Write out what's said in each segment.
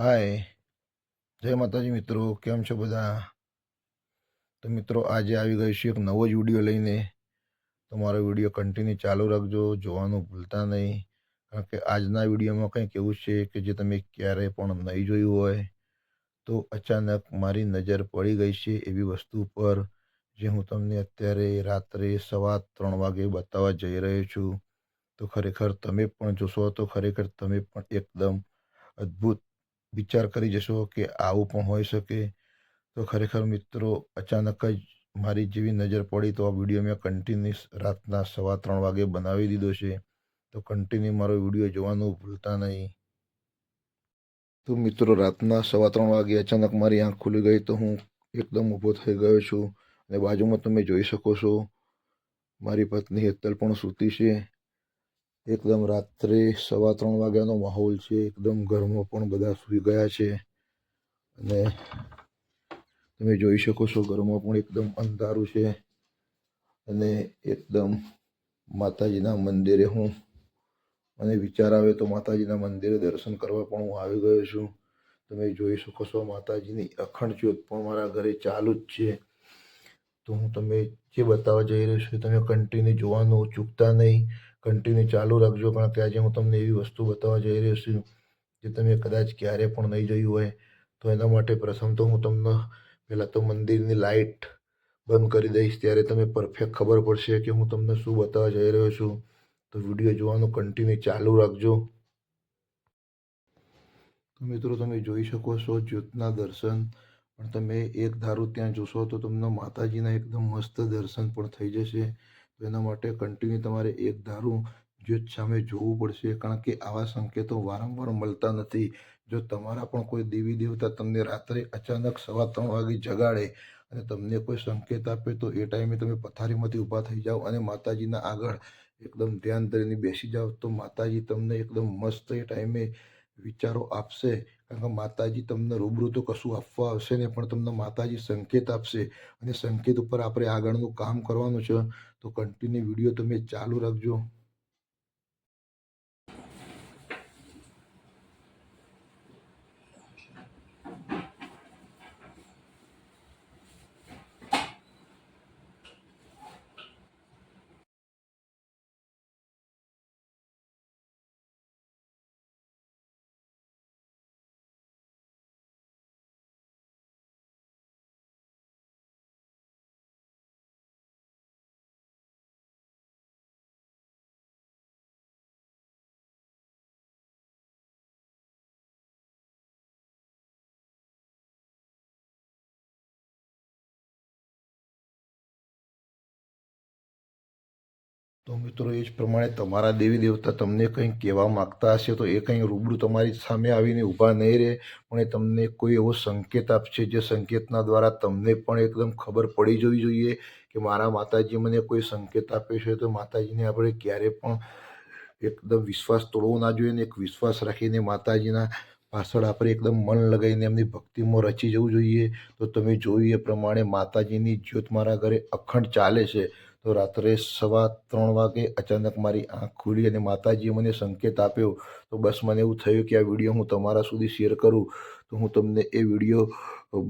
હાય, જય માતાજી મિત્રો, કેમ છો બધા? તો મિત્રો આજે આવી ગયો છું એક નવો જ વિડીયો લઈને. તમારો વિડીયો કન્ટિન્યુ ચાલુ રાખજો, જોવાનું ભૂલતા નહીં. કારણ કે આજના વિડીયોમાં કંઈક એવું છે કે જે તમે ક્યારેય પણ નહીં જોયું હોય. તો અચાનક મારી નજર પડી ગઈ છે એવી વસ્તુ પર, જે હું તમને અત્યારે રાત્રે 3:15 વાગે બતાવવા જઈ રહ્યો છું. તો ખરેખર તમે પણ જોશો તો ખરેખર તમે પણ એકદમ અદ્ભુત વિચાર કરી જશો કે આવું પણ હોઈ શકે. તો ખરેખર મિત્રો અચાનક જ મારી જેવી નજર પડી તો આ વિડીયો મેં કન્ટિન્યુઅસ રાતના 3:15 વાગે બનાવી દીધો છે. તો કન્ટિન્યુ મારો વિડીયો જોવાનું ભૂલતા નહીં. તો મિત્રો રાતના 3:15 વાગે અચાનક મારી આંખ ખુલી ગઈ તો હું એકદમ ઊભો થઈ ગયો છું. અને બાજુમાં તમે જોઈ શકો છો મારી પત્ની હેતલ પણ સૂતી છે. એકદમ રાત્રે 3:15 વાગ્યાનો માહોલ છે. એકદમ ઘરમાં પણ બધા સૂઈ ગયા છે. અને તમે જોઈ શકો છો ઘરમાં પણ એકદમ અંધારું છે. અને એકદમ માતાજીના મંદિરે હું મને વિચાર આવે તો માતાજીના મંદિરે દર્શન કરવા પણ હું આવી ગયો છું. તમે જોઈ શકો છો માતાજીની અખંડ જ્યોત પણ મારા ઘરે ચાલુ જ છે. તો હું તમે જે બતાવવા જઈ રહ્યો છું તમે કન્ટિન્યુ જોવાનું ચૂકતા નહીં. કન્ટિન્યુ ચાલુ રાખજો, કારણ કે આજે હું તમને એવી વસ્તુ બતાવવા જઈ રહ્યો છું જે તમે કદાચ ક્યારે પણ નહીં જોયું હોય. તો એના માટે પ્રથમ તો હું તમને પહેલાં તો મંદિરની લાઇટ બંધ કરી દઈશ, ત્યારે તમે પરફેક્ટ ખબર પડશે કે હું તમને શું બતાવવા જઈ રહ્યો છું. તો વિડીયો જોવાનું કન્ટિન્યુ ચાલુ રાખજો. તો મિત્રો તમે જોઈ શકો છો જ્યોતના દર્શન પણ તમે એક ધારું ત્યાં જોશો તો તમને માતાજીના એકદમ મસ્ત દર્શન પણ થઈ જશે. તો એના માટે કન્ટિન્યુ તમારે એક ધારું જ્યોત સામે જોવું પડશે, કારણ કે આવા સંકેતો વારંવાર મળતા નથી. જો તમારા પણ કોઈ દેવી દેવતા તમને રાત્રે અચાનક 3:15 વાગે જગાડે અને તમને કોઈ સંકેત આપે તો એ ટાઈમે તમે પથારીમાંથી ઊભા થઈ જાઓ અને માતાજીના આગળ એકદમ ધ્યાન ધરીને બેસી જાઓ. તો માતાજી તમને એકદમ મસ્ત એ ટાઈમે વિચારો આપશે. કારણ કે માતાજી તમને રૂબરૂ તો કશું આપવા આવશે ને, પણ તમને માતાજી સંકેત આપશે. અને સંકેત ઉપર આપણે આગળનું કામ કરવાનું છે. તો કન્ટિન્યુ વિડીયો તમે ચાલુ રાખજો. તો મિત્રો એ જ પ્રમાણે તમારા દેવી દેવતા તમને કંઈક કહેવા માગતા હશે તો એ કંઈ રૂબરૂ તમારી સામે આવીને ઊભા નહીં રહે, પણ એ તમને કોઈ એવો સંકેત આપશે જે સંકેતના દ્વારા તમને પણ એકદમ ખબર પડી જવી જોઈએ કે મારા માતાજી મને કોઈ સંકેત આપે છે. તો માતાજીને આપણે ક્યારે પણ એકદમ વિશ્વાસ તોડવો ના જોઈએ ને એક વિશ્વાસ રાખીને માતાજીના પાછળ આપણે એકદમ મન લગાવીને એમની ભક્તિમાં રચી જવું જોઈએ. તો તમે જોયું એ પ્રમાણે માતાજીની જ્યોત મારા ઘરે અખંડ ચાલે છે. તો રાત્રે 3:15 વાગે અચાનક મારી આંખ ખુલી અને માતાજીએ મને સંકેત આપ્યો. તો બસ મને એવું થયું કે આ વિડીયો હું તમારા સુધી શેર કરું. તો હું તમને એ વિડીયો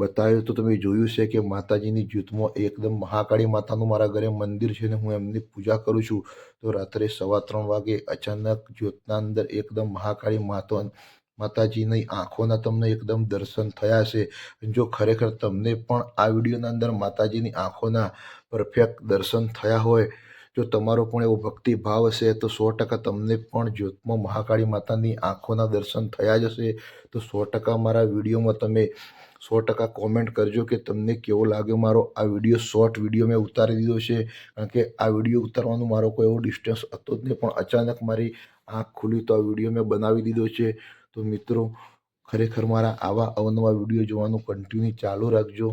બતાવ્યો. તો તમે જોયું છે કે માતાજીની જ્યોતમાં એકદમ મહાકાળી માતાનું મારા ઘરે મંદિર છે અને હું એમની પૂજા કરું છું. તો રાત્રે 3:15 વાગે અચાનક જ્યોતના અંદર એકદમ મહાકાળી માતાજીની આંખોના તમને એકદમ દર્શન થયા છે. જો ખરેખર તમને પણ આ વિડીયોના અંદર માતાજીની આંખોના પરફેક્ટ દર્શન થયા હોય, જો તમારો પણ એવો ભક્તિભાવ હશે તો 100% તમને પણ જ્યોતમાં મહાકાળી માતાની આંખોના દર્શન થયા જ હશે. તો 100% મારા વિડીયોમાં તમે 100% કોમેન્ટ કરજો કે તમને કેવો લાગ્યો મારો આ વિડીયો. શોર્ટ વિડીયો મેં ઉતારી દીધો છે, કારણ કે આ વિડીયો ઉતારવાનો મારો કોઈ એવો ડિસ્ટન્સ હતો જ નહીં, પણ અચાનક મારી આંખ ખુલી તો આ વિડીયો મેં બનાવી દીધો છે. તો મિત્રો ખરેખર મારા આવા અવનવા વિડીયો જોવાનું કન્ટિન્યુ ચાલુ રાખજો.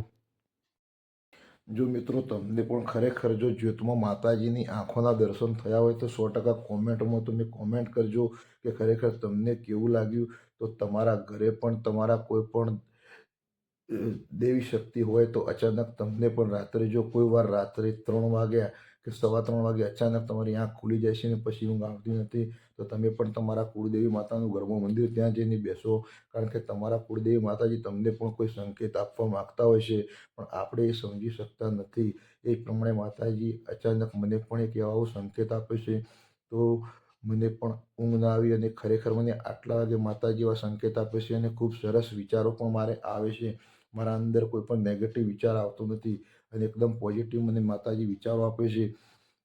જો મિત્રો તમને પણ ખરેખર જો જ્યોતમાં માતાજીની આંખોના દર્શન થયા હોય તો 100% કોમેન્ટમાં તમે કોમેન્ટ કરજો કે ખરેખર તમને કેવું લાગ્યું. તો તમારા ઘરે પણ તમારા કોઈ પણ દેવી શક્તિ હોય તો અચાનક તમને પણ રાત્રે જો કોઈ વાર રાત્રે 3 વાગ્યા કે 3:15 વાગે અચાનક તમારી આંખ ખુલી જાય છે ને પછી ઊંઘ આવતી નથી, તો તમે પણ તમારા કુળદેવી માતાનું ઘરમાં મંદિર ત્યાં જઈને બેસો. કારણ કે તમારા કુળદેવી માતાજી તમને પણ કોઈ સંકેત આપવા માગતા હોય છે, પણ આપણે એ સમજી શકતા નથી. એ પ્રમાણે માતાજી અચાનક મને પણ એક એવો સંકેત આપે છે. તો મને પણ ઊંઘ ના આવી અને ખરેખર મને આટલા વાગે માતાજી એવા સંકેત આપે છે અને ખૂબ સરસ વિચારો પણ મારે આવે છે. મારા અંદર કોઈ પણ નેગેટિવ વિચાર આવતો નથી અને એકદમ પોઝિટિવ મને માતાજી વિચારો આપે છે.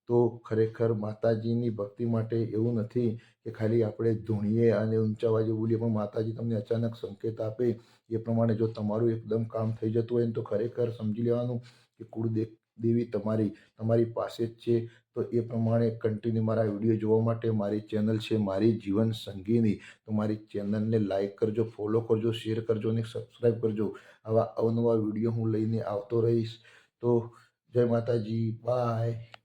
તો ખરેખર માતાજીની ભક્તિ માટે એવું નથી કે ખાલી આપણે ધૂણીએ અને ઊંચા અવાજે બોલીએ, પણ માતાજી તમને અચાનક સંકેત આપે એ પ્રમાણે જો તમારું એકદમ કામ થઈ જતું હોય ને તો ખરેખર સમજી લેવાનું કે દેવી તમારી પાસે જ છે. તો એ પ્રમાણે કન્ટિન્યુ મારા વિડીયો જોવા માટે મારી ચેનલ છે મારી જીવન સંગીની, તો મારી ચેનલને લાઈક કરજો, ફોલો કરજો, શેર કરજો અને સબસ્ક્રાઈબ કરજો. આવા અવનવા વિડીયો હું લઈને આવતો રહીશ. તો જય માતાજી, બાય.